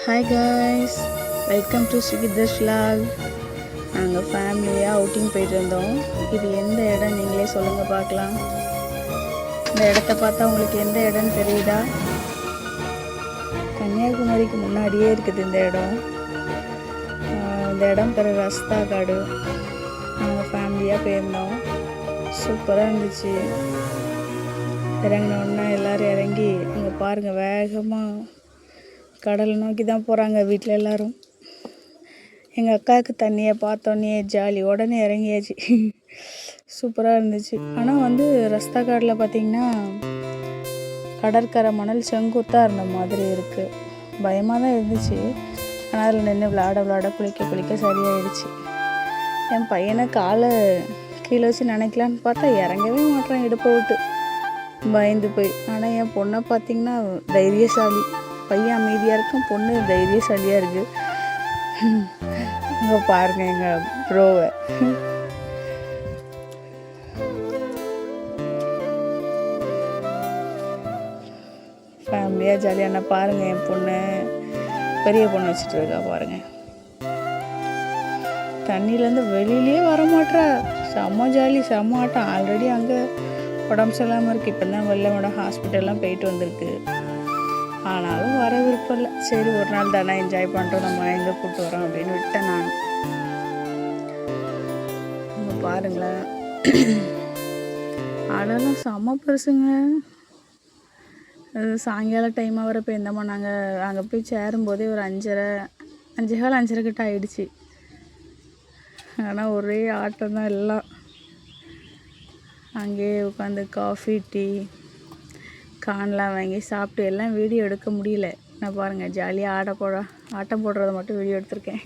Hi guys, welcome to ஸ்ரீகிதர்ஸ் vlog. நாங்கள் ஃபேமிலியாக அவுட்டிங் போயிட்டு இருந்தோம். இது எந்த இடம் நீங்களே சொல்லுங்கள் பார்க்கலாம். இந்த இடத்த பார்த்தா உங்களுக்கு எந்த இடம்னு தெரியுதா? கன்னியாகுமரிக்கு முன்னாடியே இருக்குது இந்த இடம். இந்த இடம் பேர் ரஸ்தா காடு. நாங்கள் ஃபேமிலியாக போயிருந்தோம். சூப்பராக இருந்துச்சு. இறங்கினோன்னா எல்லோரும் இறங்கி இங்கே பாருங்கள், வேகமாக கடலை நோக்கி தான் போகிறாங்க வீட்டில் எல்லோரும். எங்கள் அக்காவுக்கு தண்ணியை பார்த்தோன்னே ஜாலி, உடனே இறங்கியாச்சு. சூப்பராக இருந்துச்சு. ஆனால் ரஸ்தா காடில் பார்த்திங்கன்னா கடற்கரை மணல் செங்குத்தாக இருந்த மாதிரி இருக்குது. பயமாக தான் இருந்துச்சு. ஆனால் அதில் நின்று விளாட குளிக்க சரியாயிடுச்சு. என் பையனை காலை கீழே வச்சு நினைக்கலான்னு பார்த்தா இறங்கவே மாட்டேறான் இடுப்பை விட்டு, பயந்து போய். ஆனால் என் பொண்ணை பார்த்திங்கன்னா தைரியசாலி. பையன் அமைதியாக இருக்கும், பொண்ணு தைரியசாலியாக இருக்குது. இங்கே பாருங்கள் எங்கள் ப்ரோவை. ஃபேமிலியாக ஜாலியான பாருங்கள். என் பொண்ணு பெரிய பொண்ணு வச்சுட்டு இருக்கா பாருங்கள். தண்ணியிலேருந்து வெளியிலே வர மாட்டா. செம்ம ஜாலி, செம்ம ஆட்டம். ஆல்ரெடி அங்கே உடம்பு சரியில்லாமல் இருக்குது. இப்போ தான் வெள்ளமோட ஹாஸ்பிட்டல்லாம் போயிட்டு வந்திருக்கு. ஆனாலும் வர விருப்பம் இல்லை. சரி, ஒரு நாள் தானே என்ஜாய் பண்ணுறோம், நம்ம எங்கே கூப்பிட்டு வரோம் அப்படின்னு விட்டேன் நான். அங்கே பாருங்களேன், ஆடெல்லாம் செம்ம பெருசுங்க. அது சாயங்கால டைமாக வர போயிருந்தோமா நாங்கள். அங்கே போய் சேரும்போதே ஒரு 5:15 கிட்ட ஆயிடுச்சு. ஆனால் ஒரே ஆட்டம் தான் எல்லாம். அங்கேயே உட்காந்து காஃபி டீ கான்லாம் வாங்கி சாப்பிட்டு எல்லாம் வீடியோ எடுக்க முடியல. நான் பாருங்கள் ஜாலியாக ஆட்டம் போடுறத மட்டும் வீடியோ எடுத்திருக்கேன்.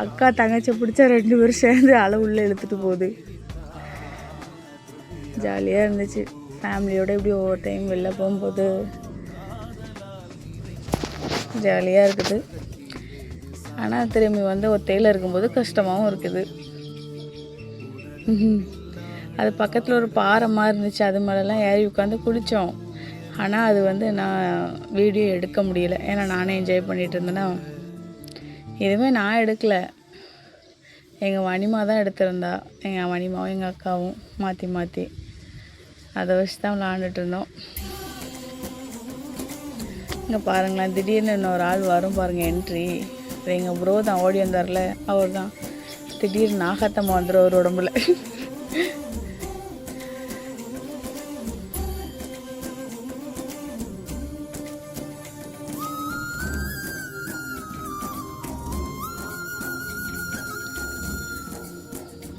அக்கா தங்கச்சி பிடிச்சா 2 பேரும் சேர்ந்து அளவு உள்ளே இழுத்துட்டு போகுது. ஜாலியாக இருந்துச்சு. ஃபேமிலியோடு இப்படி ஒவ்வொரு டைம் வெளில போகும்போது ஜாலியாக இருக்குது. ஆனால் திரும்பி ஒத்தையில் இருக்கும்போது கஷ்டமாகவும் இருக்குது. அது பக்கத்தில் ஒரு பாறை மாதிரி இருந்துச்சு. அது மேலெலாம் ஏறி உட்காந்து குளித்தோம். ஆனால் அது நான் வீடியோ எடுக்க முடியல. ஏன்னா நானே என்ஜாய் பண்ணிகிட்டு இருந்தேன்னா. எதுவுமே நான் எடுக்கலை, எங்கள் வனிமா தான் எடுத்திருந்தா. எங்கள் வனிமாவும் எங்கள் அக்காவும் மாற்றி அதை வச்சு தான் விளாண்டுட்டு இருந்தோம். இங்கே பாருங்களேன், திடீர்னு இன்னொரு ஆள் வரும் பாருங்கள் என்ட்ரி. எங்கள் ப்ரோ தான் ஓடி வந்தார்ல, அவர் தான். திடீர்னு நாகத்தம்மா வந்துடும் அவர் உடம்புல.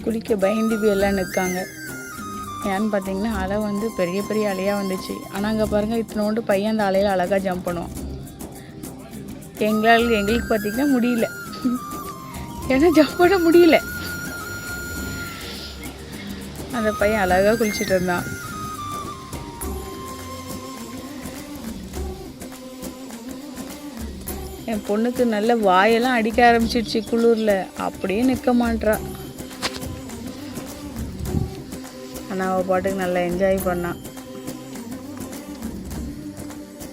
குளிக்க பயந்து போய் எல்லாம் நிற்காங்க. ஏன்னு பார்த்தீங்கன்னா அலை பெரிய பெரிய அலையாக வந்துச்சு. ஆனால் அங்கே பாருங்கள், இத்தனோண்டு பையன் அந்த அலையில் அழகாக ஜம்ப் பண்ணுவான். எங்களுக்கு பார்த்திங்கன்னா முடியல, ஏன்னா ஜம்ப் பண்ண முடியல. அந்த பையன் அழகாக குளிச்சுட்டு இருந்தான். என் பொண்ணுக்கு நல்ல வாயெல்லாம் அடிக்க ஆரம்பிச்சிடுச்சு குளிரில். அப்படியே நிற்க மாட்றா. ஆனால் அவள் பாட்டுக்கு நல்லா என்ஜாய் பண்ணான்.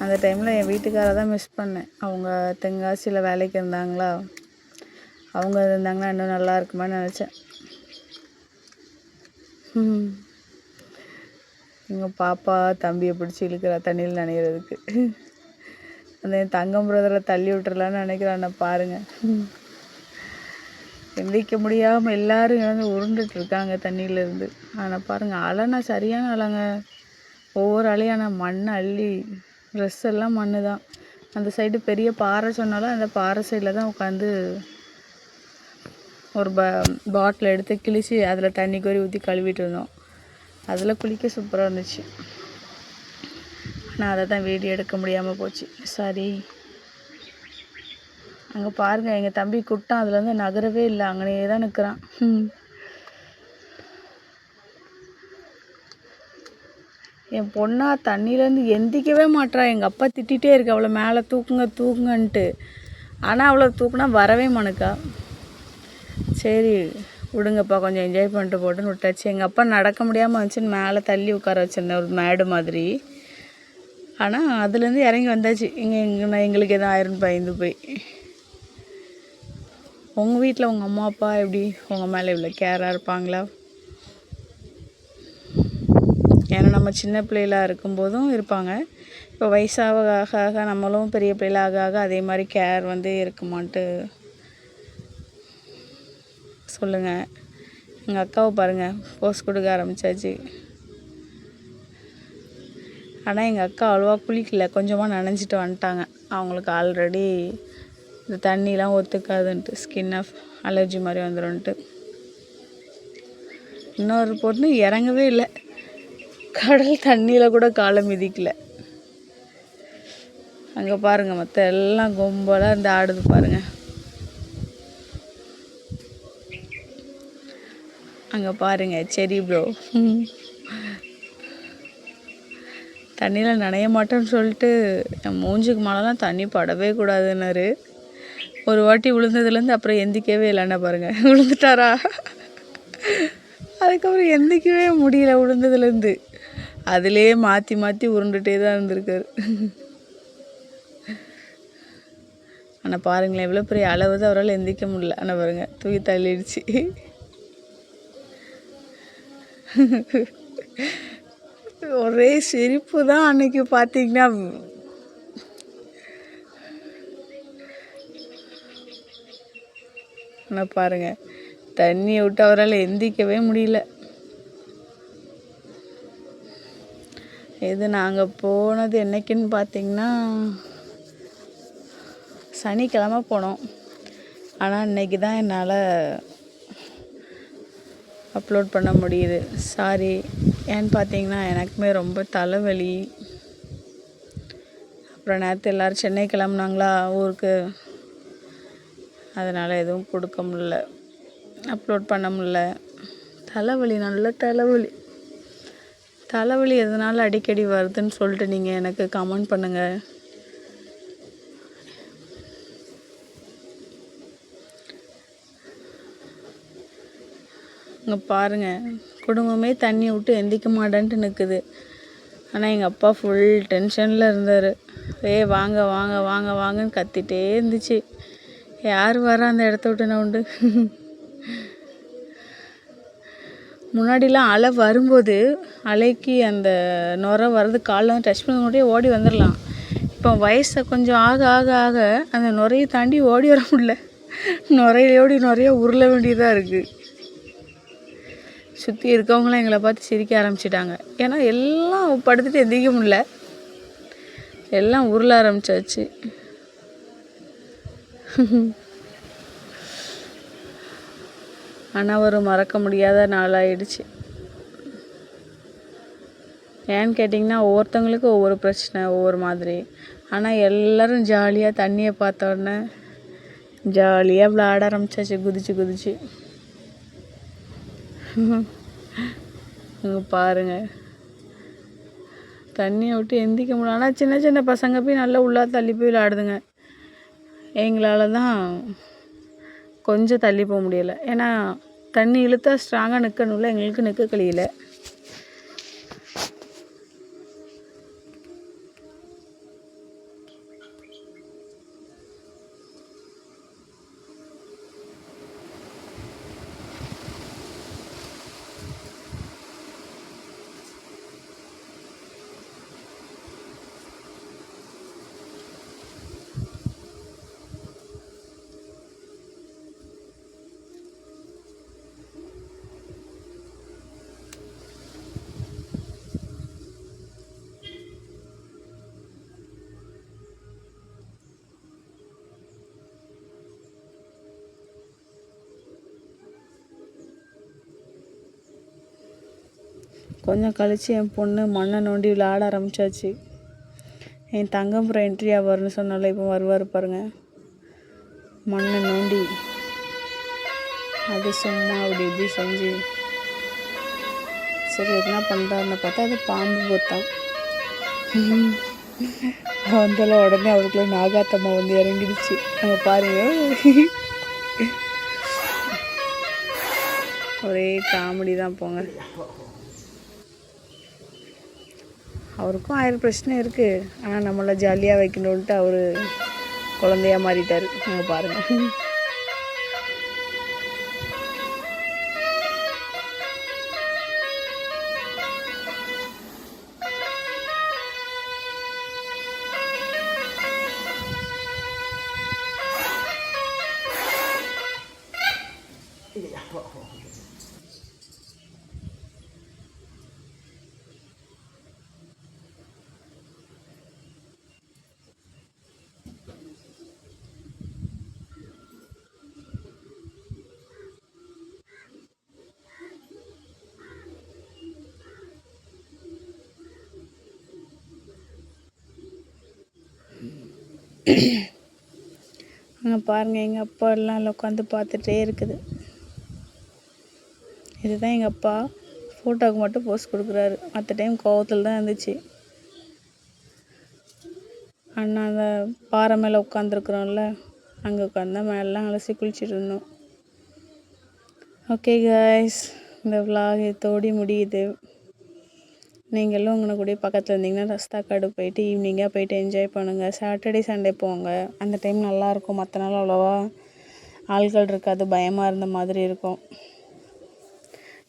அந்த டைமில் என் வீட்டுக்காரை தான் மிஸ் பண்ணேன். அவங்க தென்காசியில் வேலைக்கு இருந்தாங்களா, அவங்க இருந்தாங்கன்னா இன்னும் நல்லா இருக்குமான்னு நினச்சேன். எங்கள் பாப்பா தம்பியை பிடிச்சி இழுக்கிறா தண்ணியில் நனைகிறதுக்கு. அந்த என் தங்கம் பிரதரை தள்ளி விட்டுறலான்னு நினைக்கிறான். பாருங்கள், எந்திரிக்க முடியாமல் எல்லோரும் உருண்டுட்ருக்காங்க தண்ணியிலேருந்து. ஆனால் பாருங்கள், அலைனா சரியான அலைங்க. ஒவ்வொரு அலையான மண் அள்ளி, ட்ரெஸ் எல்லாம் மண் தான். அந்த சைடு பெரிய பாறை சொன்னாலும் அந்த பாறை சைடில் தான் உட்காந்து ஒரு பாட்டில் எடுத்து கிழிச்சு அதில் தண்ணி கோரி ஊற்றி கழுவிட்டு இருந்தோம். அதில் குளிக்க சூப்பராக இருந்துச்சு. ஆனால் அதை தான் வீடியோ எடுக்க முடியாமல் போச்சு. சாரி. அங்கே பாருங்கள், எங்கள் தம்பி குட்டான், அதுலேருந்து நகரவே இல்லை, அங்கனையே தான் நிற்கிறான். என் பொண்ணா தண்ணியிலேருந்து எந்திக்கவே மாட்றா. எங்கள் அப்பா திட்டிகிட்டே இருக்கு அவளை மேலே தூக்குங்கன்ட்டு. ஆனால் அவளை தூக்குனா வரவே மானுக்கா. சரி விடுங்கப்பா, கொஞ்சம் என்ஜாய் பண்ணிட்டு போட்டுன்னு விட்டாச்சு. எங்கள் அப்பா நடக்க முடியாமல் வந்துச்சுன்னு மேலே தள்ளி உட்கார வச்சிருந்தேன், ஒரு மேடு மாதிரி. ஆனால் அதுலேருந்து இறங்கி வந்தாச்சு. எங்களுக்கு எதுவும் ஆயிரும்னு பயந்து போய். உங்கள் வீட்டில் உங்கள் அம்மா அப்பா எப்படி உங்கள் மேலே இவ்வளோ கேராக இருப்பாங்களா? ஏன்னா நம்ம சின்ன பிள்ளைகளாக இருக்கும்போதும் இருப்பாங்க. இப்போ வயசாக ஆக ஆக நம்மளும் பெரிய பிள்ளைகளாக ஆக ஆக அதே மாதிரி கேர் இருக்குமான்ட்டு சொல்லுங்கள். எங்கள் அக்காவை பாருங்கள், போஸ் கொடுக்க ஆரம்பித்தாச்சு. ஆனால் எங்கள் அக்கா அவ்வளோவா குளிக்கல, கொஞ்சமாக நனைஞ்சிட்டு வந்துட்டாங்க. அவங்களுக்கு ஆல்ரெடி இந்த தண்ணிலாம் ஒத்துக்காதுன்ட்டு, ஸ்கின் அலர்ஜி மாதிரி வந்துடும்ன்ட்டு. இன்னொரு பொண்ணு இறங்கவே இல்லை, கடல் தண்ணியில் கூட காலை மிதிக்கலை. அங்கே பாருங்கள், மற்ற எல்லாம் கும்பலாக இருந்து ஆடுது பாருங்கள். அங்கே பாருங்கள் சரி ப்ரோ, தண்ணியில் நனைய மாட்டேன்னு சொல்லிட்டு என் மூஞ்சுக்கு மேலெலாம் தண்ணி படவே கூடாதுன்னாரு. ஒரு வாட்டி விழுந்ததுலேருந்து அப்புறம் எந்திக்கவே இல்லைன்னா பாருங்கள், விழுந்துட்டாரா? அதுக்கப்புறம் எந்திக்கவே முடியல விழுந்ததுலேருந்து. அதிலே மாற்றி மாற்றி உருண்டுகிட்டே தான் இருந்திருக்காரு. ஆனால் பாருங்களேன், எவ்வளோ பெரிய அளவு தான் அவரால் எந்திக்க முடியல. ஆனால் பாருங்கள், தூக்கி தள்ளிடுச்சு. ஒரே சிரிப்பு தான் அன்னைக்கு பார்த்தீங்கன்னா. ஆனால் பாருங்கள், தண்ணியை விட்டு அவரால் எந்திக்கவே முடியல. இது நாங்கள் போனது என்னைக்குன்னு பார்த்தீங்கன்னா சனிக்கிழமை போனோம். ஆனால் இன்றைக்கி தான் என்னால் அப்லோட் பண்ண முடியுது. சாரி. ஏன்னு பார்த்தீங்கன்னா எனக்குமே ரொம்ப தலைவலி. அப்புறம் நேற்று எல்லோரும் சென்னை கிளம்புனாங்களா ஊருக்கு, அதனால் எதுவும் கொடுக்க முடில, அப்லோட் பண்ண முடில. தலைவலி, நல்ல தலைவலி. தலைவலி எதனால் அடிக்கடி வருதுன்னு சொல்லிட்டு நீங்கள் எனக்கு கமெண்ட் பண்ணுங்கள். இங்கே பாருங்கள், குடும்பமே தண்ணி விட்டு எந்திக்க மாட்டேன்ட்டு நிற்குது. ஆனால் எங்கள் அப்பா ஃபுல் டென்ஷனில் இருந்தார். வாங்க வாங்க வாங்க வாங்கன்னு கத்திட்டே இருந்துச்சு. யார் வர அந்த இடத்த விட்டு நான் உண்டு. முன்னாடிலாம் அலை வரும்போது அலைக்கு அந்த நுரை வர்றது காலில் வந்து டச் பண்ண முடியே ஓடி வந்துடலாம். இப்போ வயசை கொஞ்சம் ஆக ஆக ஆக அந்த நுரையை தாண்டி ஓடி வர முடியல. நுரையோடி நுரைய உருள வேண்டியதாக இருக்குது. சுற்றி இருக்கவங்களாம் எங்களை பார்த்து சிரிக்க ஆரம்பிச்சிட்டாங்க. ஏன்னா எல்லாம் படுத்துட்டு எந்திரிக்க முடியல, எல்லாம் உருள ஆரம்பிச்சாச்சு. ஆனால் ஒரு மறக்க முடியாத நாளாகிடுச்சு. ஏன்னு கேட்டிங்கன்னா ஒவ்வொருத்தவங்களுக்கு ஒவ்வொரு பிரச்சனை, ஒவ்வொரு மாதிரி. ஆனால் எல்லோரும் ஜாலியாக தண்ணியை பார்த்தோன்னே ஜாலியாக விளையாட ஆரம்பிச்சாச்சு, குதிச்சு குதிச்சு. இங்கே பாருங்கள், தண்ணியை விட்டு எந்திக்க முடியல. ஆனால் சின்ன சின்ன பசங்க போய் நல்லா உள்ளே தள்ளி போய் விளையாடுதுங்க. எங்களால் தான் கொஞ்சம் தள்ளி போக முடியலை. ஏன்னா தண்ணி இழுத்தா ஸ்ட்ராங்காக நிற்கணும்ல, எங்களுக்கு நிற்க கழியல. கொஞ்சம் கழித்து என் பொண்ணு மண்ணை நோண்டி விளையாட ஆரம்பித்தாச்சு. என் தங்கம்புறம் என்ட்ரி ஆவார்னு சொன்னால இப்போ வருவார் பாருங்கள். மண்ணை நோண்டி அது சும்மா அப்படி இப்படி செஞ்சு சரி எதுனா பண்ணுறாருன்னு பார்த்தா அது பாம்பு போத்தான். வந்தாலும் உடனே அவருக்குள்ள நாகாத்தம்மா வந்து இறங்கிடுச்சு. நம்ம பாருங்கள், ஒரே காமெடி தான் போங்க. அவருக்கும் 1000 பிரச்சனை இருக்குது. ஆனால் நம்மளை ஜாலியாக வைக்கணுன்ட்டு அவர் குழந்தையா மாறிட்டார். அங்கே பாருங்கள். அங்கே பாருங்கள், எங்கள் அப்பா எல்லாம் உட்காந்து பார்த்துட்டே இருக்குது. இதுதான் எங்கள் அப்பா. ஃபோட்டோவுக்கு மட்டும் போஸ்ட் கொடுக்குறாரு. மற்ற டைம் கோவத்தில் தான் இருந்துச்சு. அண்ணா அந்த பாறை மேலே உட்காந்துருக்குறோம்ல, அங்கே உட்காந்து மேலாம் அலசி குளிச்சுட்டு இருந்தோம். ஓகே கைஸ், இந்த விலாக் இதோடி முடியுது. நீங்களும் உங்களை கூட பக்கத்தில் இருந்தீங்கன்னா ரஸ்தா காடு போயிட்டு ஈவினிங்காக போயிட்டு என்ஜாய் பண்ணுங்கள். சாட்டர்டே சண்டே போங்க, அந்த டைம் நல்லாயிருக்கும். மற்ற நாள் அவ்வளோவா ஆள்கள் இருக்காது, பயமாக இருந்த மாதிரி இருக்கும்.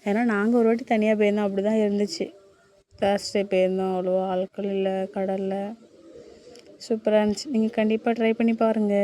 ஏன்னா நாங்கள் ஒரு வாட்டி தனியாக போயிருந்தோம், அப்படி தான் இருந்துச்சு. தேர்ஸ்டே போயிருந்தோம், அவ்வளோவா ஆட்கள் இல்லை, கடலில் சூப்பராக இருந்துச்சு. நீங்கள் கண்டிப்பாக ட்ரை பண்ணி பாருங்கள்.